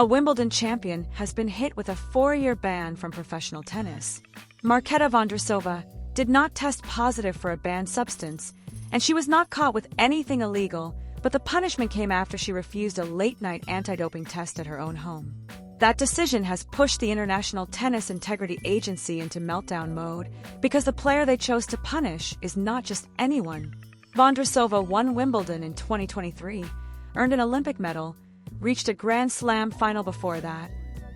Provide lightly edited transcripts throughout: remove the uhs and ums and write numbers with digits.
A Wimbledon champion has been hit with a 4-year ban from professional tennis. Marketa Vondrousova did not test positive for a banned substance, and she was not caught with anything illegal, but the punishment came after she refused a late-night anti-doping test at her own home. That decision has pushed the International Tennis Integrity Agency into meltdown mode because the player they chose to punish is not just anyone. Vondrousova won Wimbledon in 2023, earned an Olympic medal, reached a Grand Slam final before that,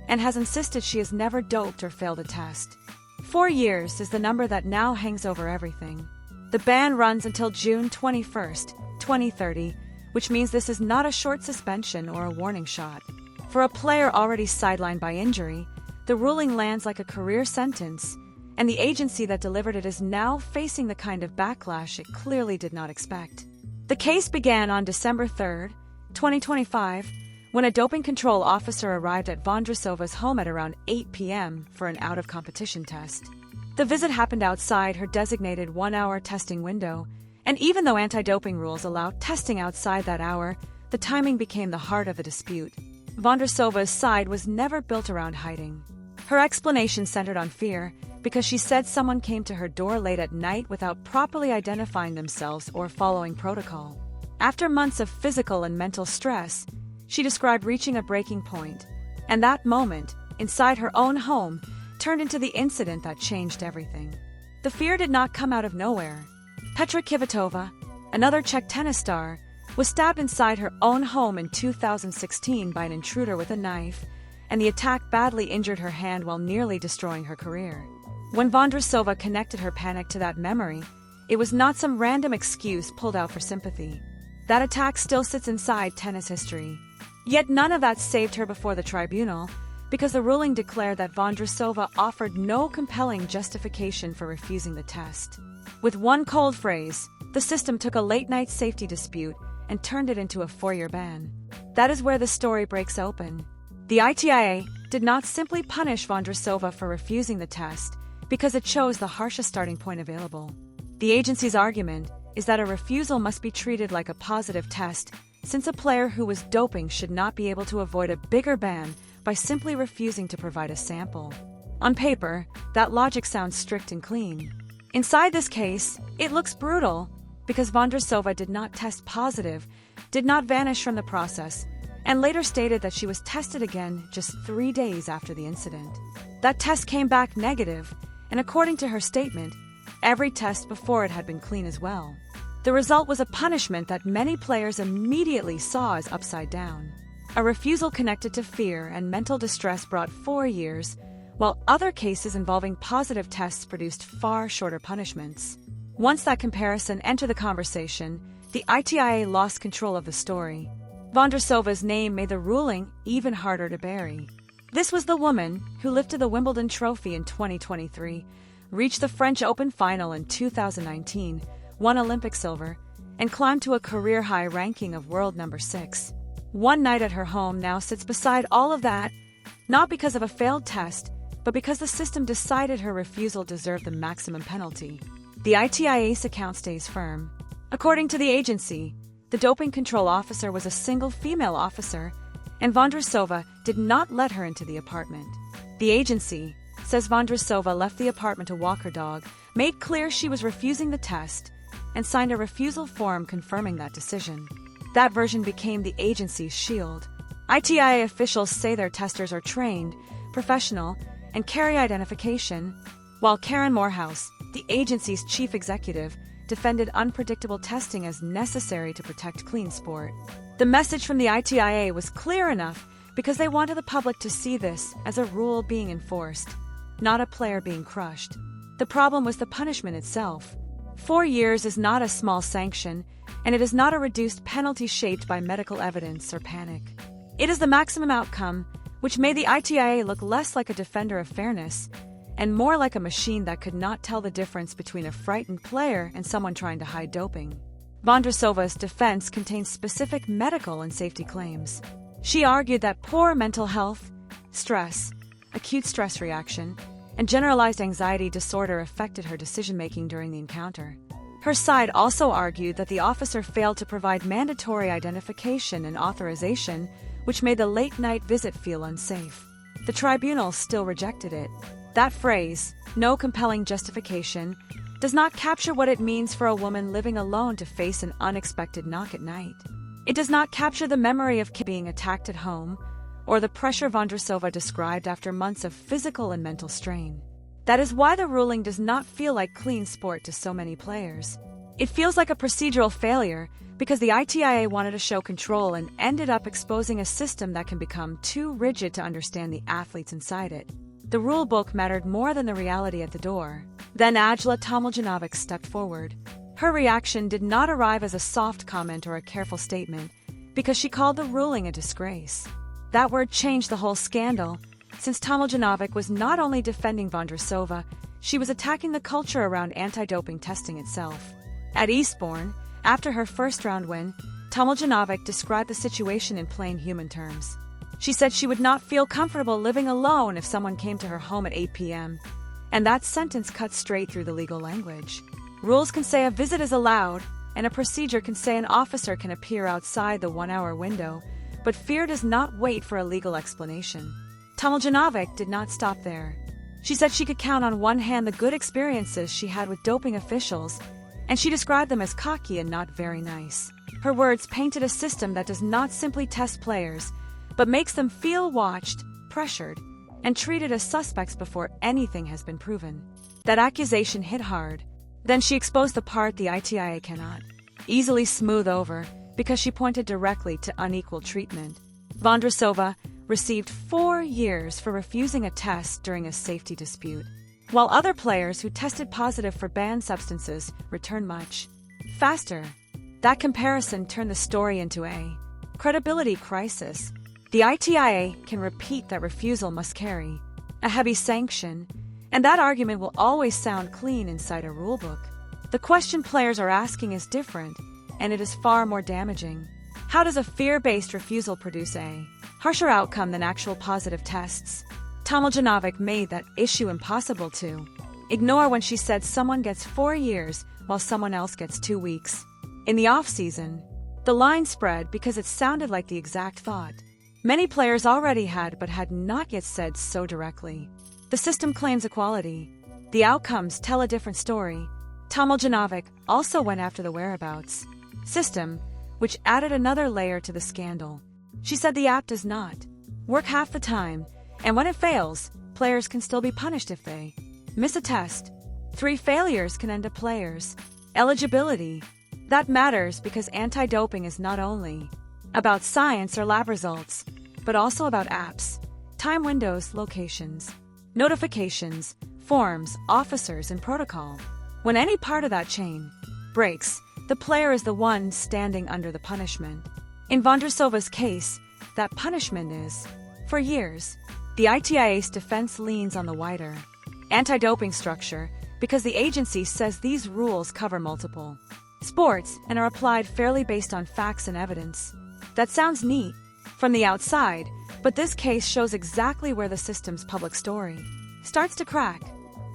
and has insisted she has never doped or failed a test. 4 years is the number that now hangs over everything. The ban runs until June 21, 2030, which means this is not a short suspension or a warning shot. For a player already sidelined by injury, the ruling lands like a career sentence, and the agency that delivered it is now facing the kind of backlash it clearly did not expect. The case began on December 3, 2025, when a doping control officer arrived at Vondrousova's home at around 8 p.m. for an out-of-competition test. The visit happened outside her designated 1-hour testing window, and even though anti-doping rules allow testing outside that hour, the timing became the heart of the dispute. Vondrousova's side was never built around hiding. Her explanation centered on fear because she said someone came to her door late at night without properly identifying themselves or following protocol. After months of physical and mental stress, she described reaching a breaking point, and that moment, inside her own home, turned into the incident that changed everything. The fear did not come out of nowhere. Petra Kvitova, another Czech tennis star, was stabbed inside her own home in 2016 by an intruder with a knife, and the attack badly injured her hand while nearly destroying her career. When Vondrousova connected her panic to that memory, it was not some random excuse pulled out for sympathy. That attack still sits inside tennis history. Yet none of that saved her before the tribunal, because the ruling declared that Vondrousova offered no compelling justification for refusing the test. With one cold phrase, the system took a late-night safety dispute and turned it into a 4-year ban. That is where the story breaks open. The ITIA did not simply punish Vondrousova for refusing the test because it chose the harshest starting point available. The agency's argument is that a refusal must be treated like a positive test, since a player who was doping should not be able to avoid a bigger ban by simply refusing to provide a sample. On paper, that logic sounds strict and clean. Inside this case, it looks brutal, because Vondrousova did not test positive, did not vanish from the process, and later stated that she was tested again just 3 days after the incident. That test came back negative, and according to her statement, every test before it had been clean as well. The result was a punishment that many players immediately saw as upside down. A refusal connected to fear and mental distress brought 4 years, while other cases involving positive tests produced far shorter punishments. Once that comparison entered the conversation, the ITIA lost control of the story. Vondrousova's name made the ruling even harder to bury. This was the woman who lifted the Wimbledon trophy in 2023, reached the French Open final in 2019, won Olympic silver, and climbed to a career-high ranking of world number 6. One night at her home now sits beside all of that, not because of a failed test, but because the system decided her refusal deserved the maximum penalty. The ITIA's account stays firm. According to the agency, the doping control officer was a single female officer, and Vondrousova did not let her into the apartment. The agency says Vondrousova left the apartment to walk her dog, made clear she was refusing the test, and signed a refusal form confirming that decision. That version became the agency's shield. ITIA officials say their testers are trained, professional, and carry identification, while Karen Morehouse, the agency's chief executive, defended unpredictable testing as necessary to protect clean sport. The message from the ITIA was clear enough because they wanted the public to see this as a rule being enforced, not a player being crushed. The problem was the punishment itself. 4 years is not a small sanction, and it is not a reduced penalty shaped by medical evidence or panic. It is the maximum outcome, which made the ITIA look less like a defender of fairness and more like a machine that could not tell the difference between a frightened player and someone trying to hide doping. Vondrousova's defense contains specific medical and safety claims. She argued that poor mental health, stress, acute stress reaction, and generalized anxiety disorder affected her decision-making during the encounter. Her side also argued that the officer failed to provide mandatory identification and authorization, which made the late-night visit feel unsafe. The tribunal still rejected it. That phrase, no compelling justification, does not capture what it means for a woman living alone to face an unexpected knock at night. It does not capture the memory of being attacked at home, or the pressure Vondrousova described after months of physical and mental strain. That is why the ruling does not feel like clean sport to so many players. It feels like a procedural failure because the ITIA wanted to show control and ended up exposing a system that can become too rigid to understand the athletes inside it. The rulebook mattered more than the reality at the door. Then Ajla Tomljanovic stepped forward. Her reaction did not arrive as a soft comment or a careful statement, because she called the ruling a disgrace. That word changed the whole scandal, since Tomljanovic was not only defending Vondrousova, she was attacking the culture around anti-doping testing itself. At Eastbourne, after her first-round win, Tomljanovic described the situation in plain human terms. She said she would not feel comfortable living alone if someone came to her home at 8 p.m., and that sentence cut straight through the legal language. Rules can say a visit is allowed, and a procedure can say an officer can appear outside the 1-hour window, but fear does not wait for a legal explanation. Tomljanovic did not stop there. She said she could count on one hand the good experiences she had with doping officials, and she described them as cocky and not very nice. Her words painted a system that does not simply test players, but makes them feel watched, pressured, and treated as suspects before anything has been proven. That accusation hit hard. Then she exposed the part the ITIA cannot easily smooth over, because she pointed directly to unequal treatment. Vondrousova received 4 years for refusing a test during a safety dispute, while other players who tested positive for banned substances returned much faster. That comparison turned the story into a credibility crisis. The ITIA can repeat that refusal must carry a heavy sanction, and that argument will always sound clean inside a rulebook. The question players are asking is different, and it is far more damaging. How does a fear-based refusal produce a harsher outcome than actual positive tests? Tomljanovic made that issue impossible to ignore when she said someone gets 4 years while someone else gets 2 weeks. In the off-season, the line spread because it sounded like the exact thought many players already had but had not yet said so directly. The system claims equality. The outcomes tell a different story. Tomljanovic also went after the whereabouts system, which added another layer to the scandal. She said the app does not work half the time, and when it fails, players can still be punished if they miss a test. 3 failures can end a player's eligibility. That matters because anti-doping is not only about science or lab results, but also about apps, time windows, locations, notifications, forms, officers, and protocol. When any part of that chain breaks, the player is the one standing under the punishment. In Vondrousova's case, that punishment is 4 years. The ITIA's defense leans on the wider anti-doping structure because the agency says these rules cover multiple sports and are applied fairly based on facts and evidence. That sounds neat from the outside, but this case shows exactly where the system's public story starts to crack.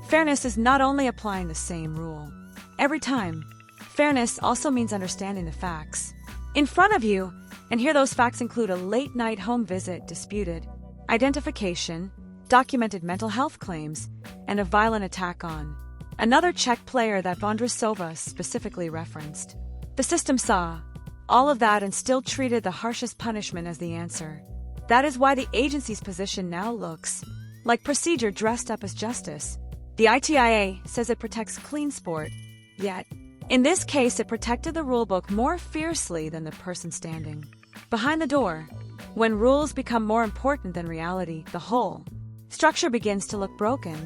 Fairness is not only applying the same rule every time. Fairness also means understanding the facts in front of you, and here those facts include a late-night home visit disputed, identification, documented mental health claims, and a violent attack on another Czech player that Vondrousova specifically referenced. The system saw all of that and still treated the harshest punishment as the answer. That is why the agency's position now looks like procedure dressed up as justice. The ITIA says it protects clean sport, yet in this case it protected the rulebook more fiercely than the person standing behind the door. When rules become more important than reality, the whole structure begins to look broken.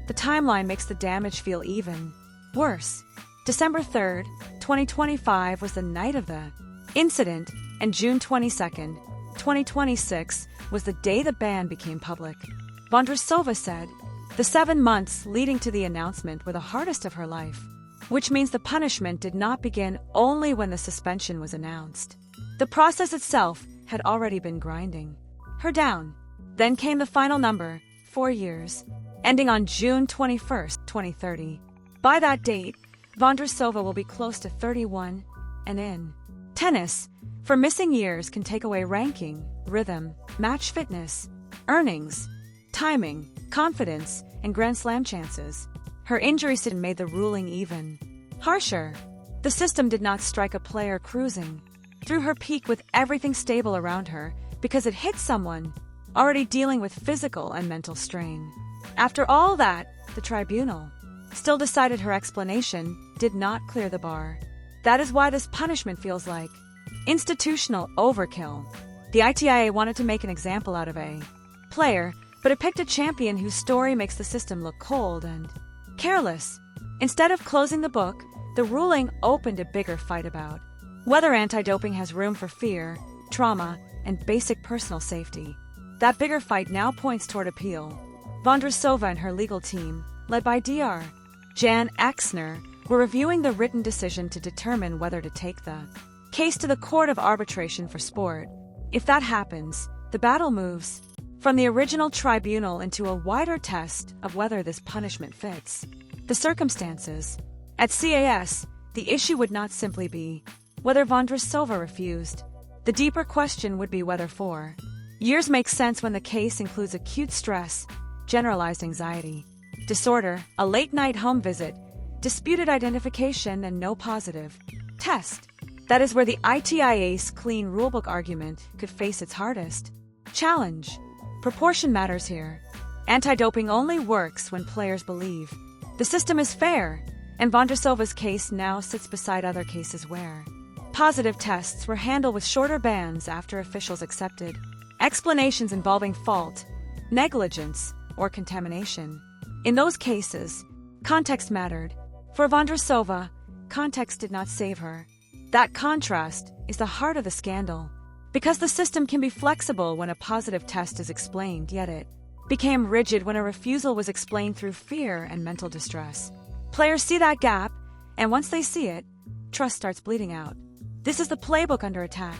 The timeline makes the damage feel even worse. December 3rd, 2025 was the night of the incident, and June 22nd, 2026 was the day the ban became public. Vondrousova said, "The 7 months leading to the announcement were the hardest of her life," which means the punishment did not begin only when the suspension was announced. The process itself had already been grinding her down. Then came the final number, 4 years, ending on June 21st, 2030. By that date, Vondrousova will be close to 31, and in tennis, for missing years can take away ranking, rhythm, match fitness, earnings, timing, confidence, and Grand Slam chances. Her injury situation made the ruling even harsher. The system did not strike a player cruising through her peak with everything stable around her because it hit someone already dealing with physical and mental strain. After all that, the tribunal still decided her explanation did not clear the bar. That is why this punishment feels like institutional overkill. The ITIA wanted to make an example out of a player, but it picked a champion whose story makes the system look cold and careless. Instead of closing the book, the ruling opened a bigger fight about whether anti-doping has room for fear, trauma, and basic personal safety. That bigger fight now points toward appeal. Vondrousova and her legal team, led by Dr. Jan Exner, were reviewing the written decision to determine whether to take the case to the Court of Arbitration for Sport. If that happens, the battle moves from the original tribunal into a wider test of whether this punishment fits the circumstances. At CAS, the issue would not simply be whether Vondrousova refused. The deeper question would be whether 4 years makes sense when the case includes acute stress, generalized anxiety disorder, a late-night home visit, disputed identification, and no positive test. That is where the ITIA's clean rulebook argument could face its hardest challenge. Proportion matters here. Anti-doping only works when players believe the system is fair, and Vondrousova's case now sits beside other cases where positive tests were handled with shorter bans after officials accepted explanations involving fault, negligence, or contamination. In those cases, context mattered. For Vondrousova, context did not save her. That contrast is the heart of the scandal. Because the system can be flexible when a positive test is explained, yet it became rigid when a refusal was explained through fear and mental distress. Players see that gap, and once they see it, trust starts bleeding out. This is the playbook under attack.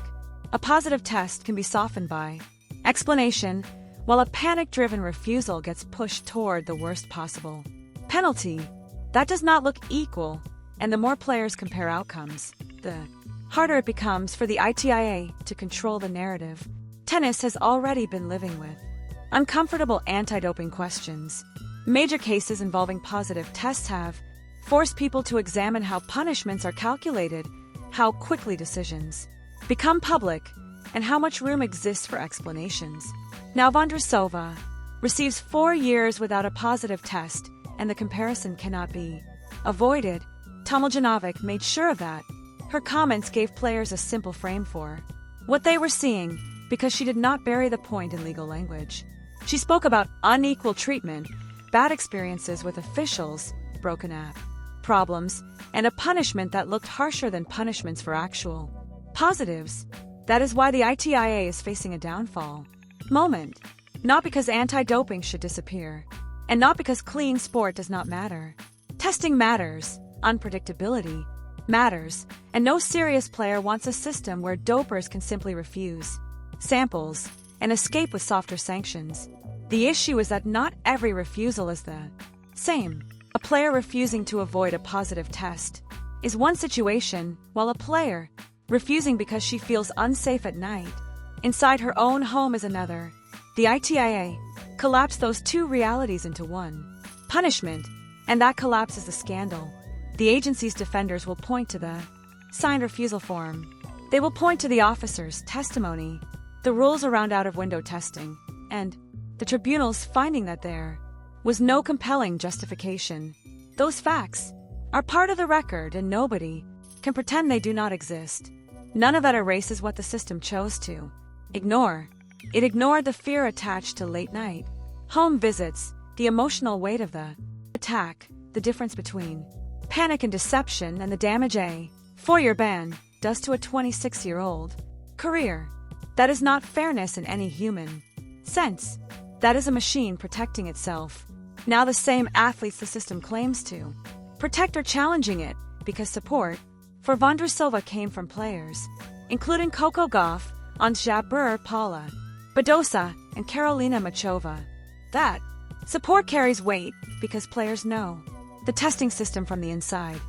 A positive test can be softened by explanation, while a panic-driven refusal gets pushed toward the worst possible penalty. That does not look equal, and the more players compare outcomes, the harder it becomes for the ITIA to control the narrative. Tennis has already been living with uncomfortable anti-doping questions. Major cases involving positive tests have forced people to examine how punishments are calculated, how quickly decisions become public, and how much room exists for explanations. Now Vondrousova receives 4 years without a positive test, and the comparison cannot be avoided. Tomljanovic made sure of that. Her comments gave players a simple frame for what they were seeing, because she did not bury the point in legal language. She spoke about unequal treatment, bad experiences with officials, broken app problems, and a punishment that looked harsher than punishments for actual positives. That is why the ITIA is facing a downfall moment. Not because anti-doping should disappear, and not because clean sport does not matter. Testing matters, unpredictability matters, and no serious player wants a system where dopers can simply refuse samples and escape with softer sanctions. The issue is that not every refusal is the same. A player refusing to avoid a positive test is one situation, while a player refusing because she feels unsafe at night inside her own home is another. The ITIA collapsed those two realities into one punishment, and that collapse is the scandal. The agency's defenders will point to the signed refusal form. They will point to the officer's testimony, the rules around out-of-window testing, and the tribunal's finding that there was no compelling justification. Those facts are part of the record, and nobody can pretend they do not exist. None of that erases what the system chose to ignore. It ignored the fear attached to late-night home visits, the emotional weight of the attack, the difference between panic and deception, and the damage a 4-year ban does to a 26-year-old career. That is not fairness in any human sense. That is a machine protecting itself. Now the same athletes the system claims to protect are challenging it, because support for Vondrousova came from players, including Coco Gauff, Ons Jabeur, Paula Badosa, and Karolina Machova. That support carries weight because players know the testing system from the inside.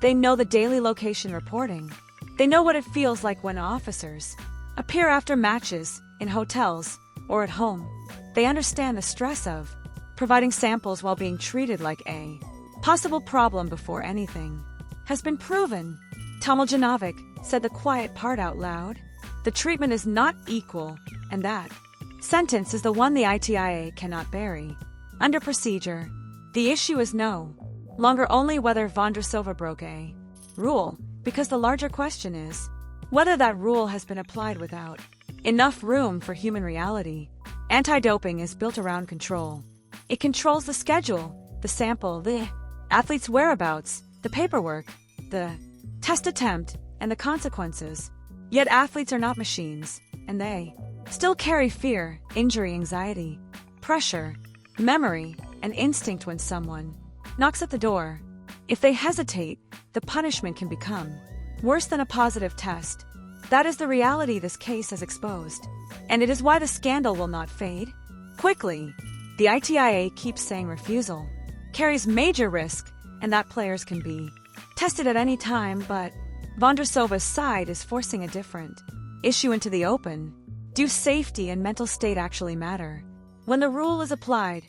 They know the daily location reporting. They know what it feels like when officers appear after matches in hotels, or at home. They understand the stress of providing samples while being treated like a possible problem before anything has been proven. Tomljanovic said the quiet part out loud. The treatment is not equal, and that sentence is the one the ITIA cannot bury. Under procedure, the issue is no longer only whether Vondrousova broke a rule, because the larger question is whether that rule has been applied without enough room for human reality. Anti-doping is built around control. It controls the schedule, the sample, the athlete's whereabouts, the paperwork, the test attempt, and the consequences. Yet athletes are not machines, and they still carry fear, injury, anxiety, pressure, memory, and instinct. When someone knocks at the door, if they hesitate, the punishment can become worse than a positive test. That is the reality this case has exposed, and it is why the scandal will not fade quickly. The ITIA keeps saying refusal carries major risk and that players can be tested at any time, but Vondrousova's side is forcing a different issue into the open. Do safety and mental state actually matter when the rule is applied?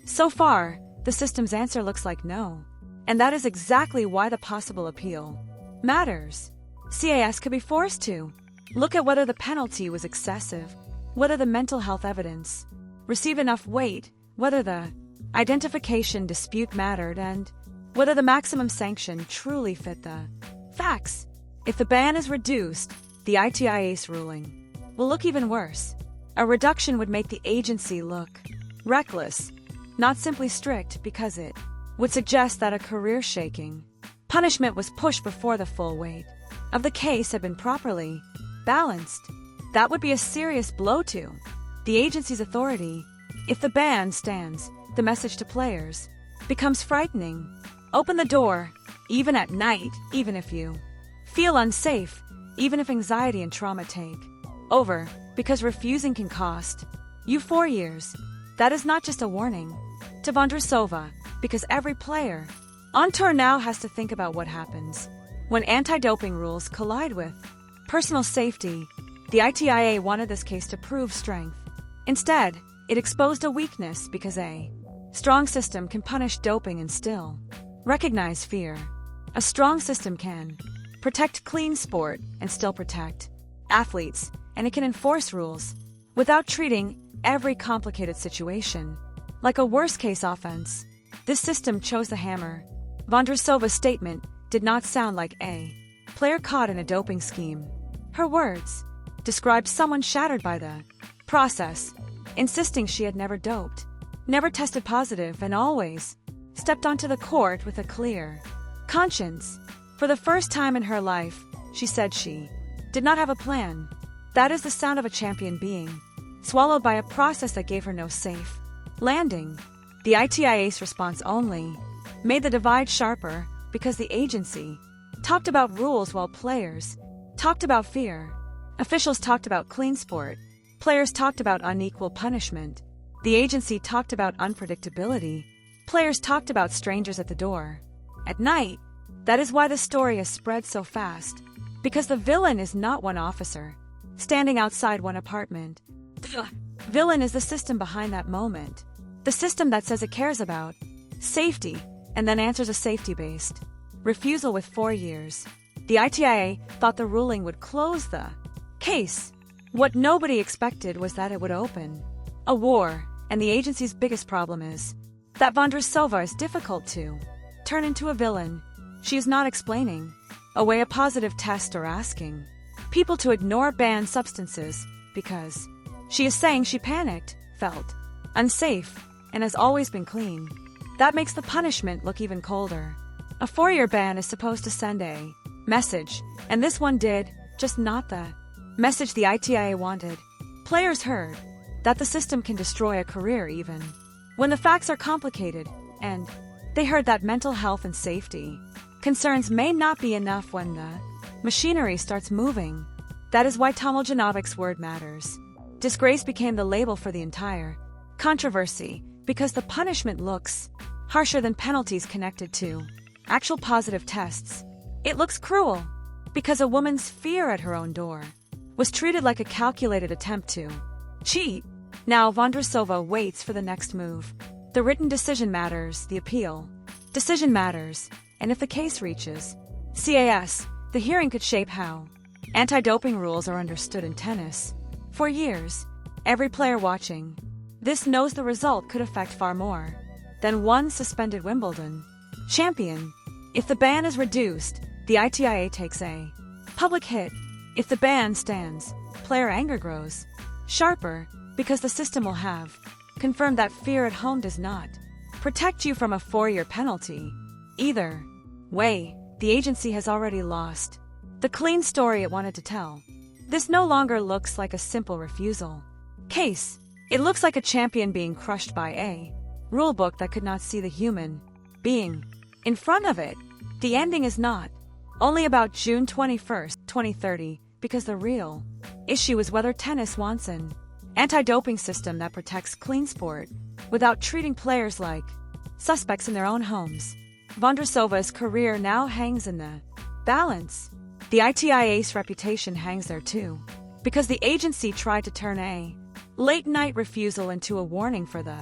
So far, the system's answer looks like no, and that is exactly why the possible appeal matters. CAS could be forced to look at whether the penalty was excessive, whether the mental health evidence received enough weight, whether the identification dispute mattered, and whether the maximum sanction truly fit the facts. If the ban is reduced, the ITIA's ruling will look even worse. A reduction would make the agency look reckless, not simply strict, because it would suggest that a career-shaking punishment was pushed before the full weight of the case had been properly balanced. That would be a serious blow to the agency's authority. If the ban stands, the message to players becomes frightening. Open the door, even at night, even if you feel unsafe, even if anxiety and trauma take over, because refusing can cost you 4 years. That is not just a warning to Vondrousova, because every player on tour now has to think about what happens when anti-doping rules collide with personal safety. The ITIA wanted this case to prove strength. Instead, it exposed a weakness, because a strong system can punish doping and still recognize fear. A strong system can protect clean sport and still protect athletes, and it can enforce rules without treating every complicated situation like a worst-case offense. This system chose the hammer. Vondrousova's statement did not sound like a player caught in a doping scheme. Her words described someone shattered by the process, insisting she had never doped, never tested positive, and always stepped onto the court with a clear conscience. For the first time in her life, she said she did not have a plan. That is the sound of a champion being swallowed by a process that gave her no safe landing. The ITIA's response only made the divide sharper, because the agency talked about rules while players talked about fear. Officials talked about clean sport. Players talked about unequal punishment. The agency talked about unpredictability. Players talked about strangers at the door at night. That is why the story has spread so fast, because the villain is not one officer standing outside one apartment. The villain is the system behind that moment. The system that says it cares about safety and then answers a safety-based refusal with 4 years. The ITIA thought the ruling would close the case. What nobody expected was that it would open a war, and the agency's biggest problem is that Vondrousova is difficult to turn into a villain. She is not explaining away a positive test or asking people to ignore banned substances, because she is saying she panicked, felt unsafe, and has always been clean. That makes the punishment look even colder. A 4-year ban is supposed to send a message, and this one did, just not the message the ITIA wanted. Players heard that the system can destroy a career even when the facts are complicated, and they heard that mental health and safety concerns may not be enough when the machinery starts moving. That is why Tomljanovic's word matters. Disgrace became the label for the entire controversy, because the punishment looks harsher than penalties connected to actual positive tests. It looks cruel, because a woman's fear at her own door was treated like a calculated attempt to Cheat. Now Vondrousova waits for the next move. The written decision matters, the appeal. Decision matters, and if the case reaches CAS, the hearing could shape how anti-doping rules are understood in tennis. For years, every player watching this knows the result could affect far more than one suspended Wimbledon champion. If the ban is reduced, the ITIA takes a public hit. If the ban stands, player anger grows sharper because the system will have confirmed that fear at home does not protect you from a 4-year penalty. Either way, the agency has already lost the clean story it wanted to tell. This no longer looks like a simple refusal case. It looks like a champion being crushed by a rulebook that could not see the human being in front of it. The ending is not only about June 21st, 2030, because the real issue is whether tennis wants an anti-doping system that protects clean sport without treating players like suspects in their own homes. Vondrousova's career now hangs in the balance. The ITIA's reputation hangs there too, because the agency tried to turn a late-night refusal into a warning for the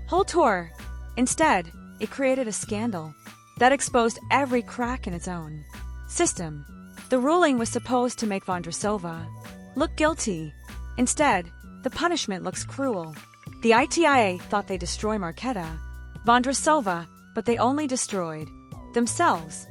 whole tour. Instead, it created a scandal that exposed every crack in its own system. The ruling was supposed to make Vondrousova look guilty. Instead, the punishment looks cruel. The ITIA thought they destroy Marketa Vondrousova, but they only destroyed themselves.